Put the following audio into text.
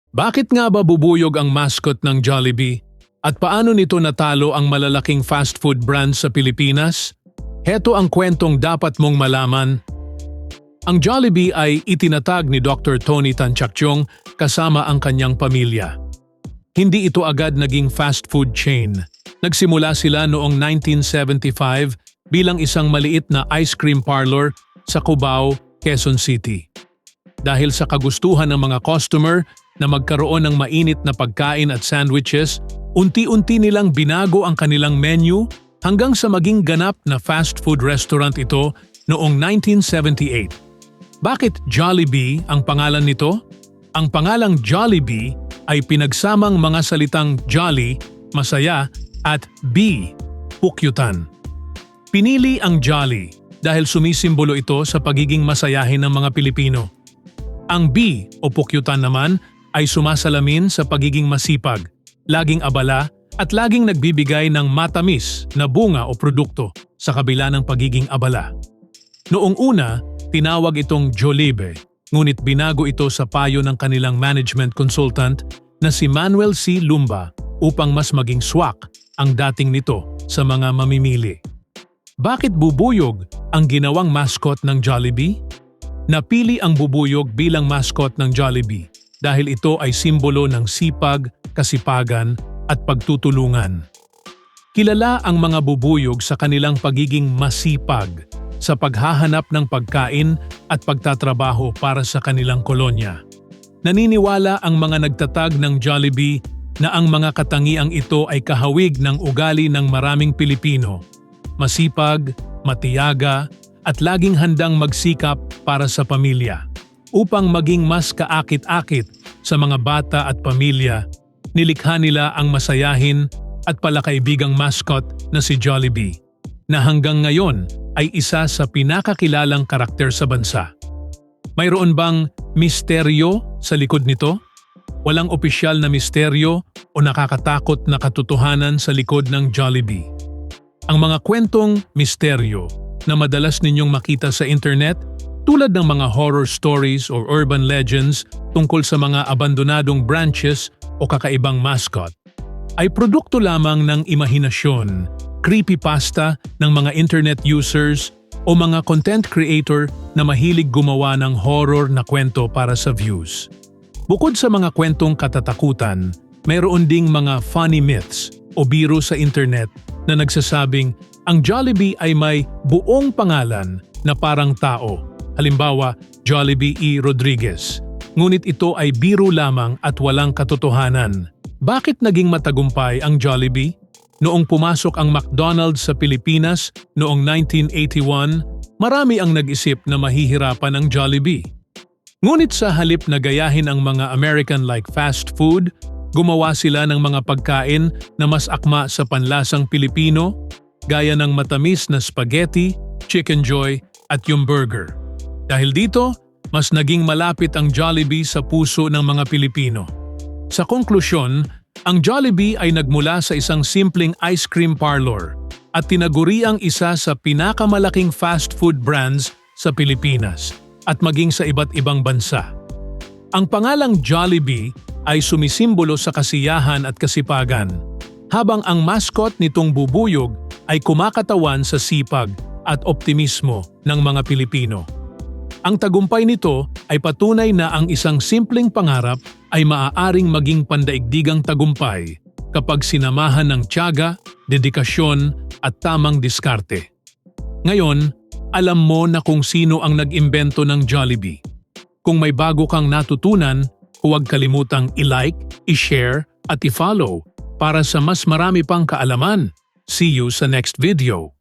Bakit nga ba bubuyog ang mascot ng Jollibee? At paano nito natalo ang malalaking fast food brand sa Pilipinas? Heto ang kwentong dapat mong malaman. Ang Jollibee ay itinatag ni Dr. Tony Tan Caktiong kasama ang kanyang pamilya. Hindi ito agad naging fast food chain. Nagsimula sila noong 1975 bilang isang maliit na ice cream parlor sa Cubao, Quezon City. Dahil sa kagustuhan ng mga customer na magkaroon ng mainit na pagkain at sandwiches, unti-unti nilang binago ang kanilang menu hanggang sa maging ganap na fast food restaurant ito noong 1978. Bakit Jollibee ang pangalan nito? Ang pangalang Jollibee ay pinagsamang mga salitang jolly, masaya, at bee, pukyutan. Pinili ang jolly dahil sumisimbolo ito sa pagiging masayahin ng mga Pilipino. Ang bee o pukyutan naman ay sumasalamin sa pagiging masipag, laging abala at laging nagbibigay ng matamis na bunga o produkto sa kabila ng pagiging abala. Noong una, tinawag itong Jollibee, ngunit binago ito sa payo ng kanilang management consultant na si Manuel C. Lumba upang mas maging swak ang dating nito sa mga mamimili. Bakit bubuyog ang ginawang mascot ng Jollibee? Napili ang bubuyog bilang mascot ng Jollibee dahil ito ay simbolo ng sipag, kasipagan at pagtutulungan. Kilala ang mga bubuyog sa kanilang pagiging masipag sa paghahanap ng pagkain at pagtatrabaho para sa kanilang kolonya. Naniniwala ang mga nagtatag ng Jollibee na ang mga katangiang ito ay kahawig ng ugali ng maraming Pilipino. Masipag, matiyaga, at laging handang magsikap para sa pamilya. Upang maging mas kaakit-akit sa mga bata at pamilya, nilikha nila ang masayahin at palakaibigang mascot na si Jollibee, na hanggang ngayon ay isa sa pinakakilalang karakter sa bansa. Mayroon bang misteryo sa likod nito? Walang opisyal na misteryo o nakakatakot na katotohanan sa likod ng Jollibee. Ang mga kwentong misteryo na madalas ninyong makita sa internet tulad ng mga horror stories or urban legends tungkol sa mga abandonadong branches o kakaibang mascot ay produkto lamang ng imahinasyon, creepypasta ng mga internet users o mga content creator na mahilig gumawa ng horror na kwento para sa views. Bukod sa mga kwentong katatakutan, mayroon ding mga funny myths o biro sa internet na nagsasabing ang Jollibee ay may buong pangalan na parang tao, halimbawa Jollibee E. Rodriguez. Ngunit ito ay biro lamang at walang katotohanan. Bakit naging matagumpay ang Jollibee? Noong pumasok ang McDonald's sa Pilipinas noong 1981, marami ang nag-isip na mahihirapan ang Jollibee. Ngunit sa halip na gayahin ang mga American-like fast food, gumawa sila ng mga pagkain na mas akma sa panlasang Pilipino, gaya ng matamis na spaghetti, chicken joy at yung burger. Dahil dito, mas naging malapit ang Jollibee sa puso ng mga Pilipino. Sa konklusyon, ang Jollibee ay nagmula sa isang simpleng ice cream parlor at tinaguriang isa sa pinakamalaking fast food brands sa Pilipinas at maging sa iba't ibang bansa. Ang pangalang Jollibee ay sumisimbolo sa kasiyahan at kasipagan, habang ang mascot nitong bubuyog ay kumakatawan sa sipag at optimismo ng mga Pilipino. Ang tagumpay nito ay patunay na ang isang simpleng pangarap ay maaaring maging pandaigdigang tagumpay kapag sinamahan ng tiyaga, dedikasyon at tamang diskarte. Ngayon, alam mo na kung sino ang nag-imbento ng Jollibee. Kung may bago kang natutunan, huwag kalimutang i-like, i-share at i-follow para sa mas marami pang kaalaman. See you sa next video.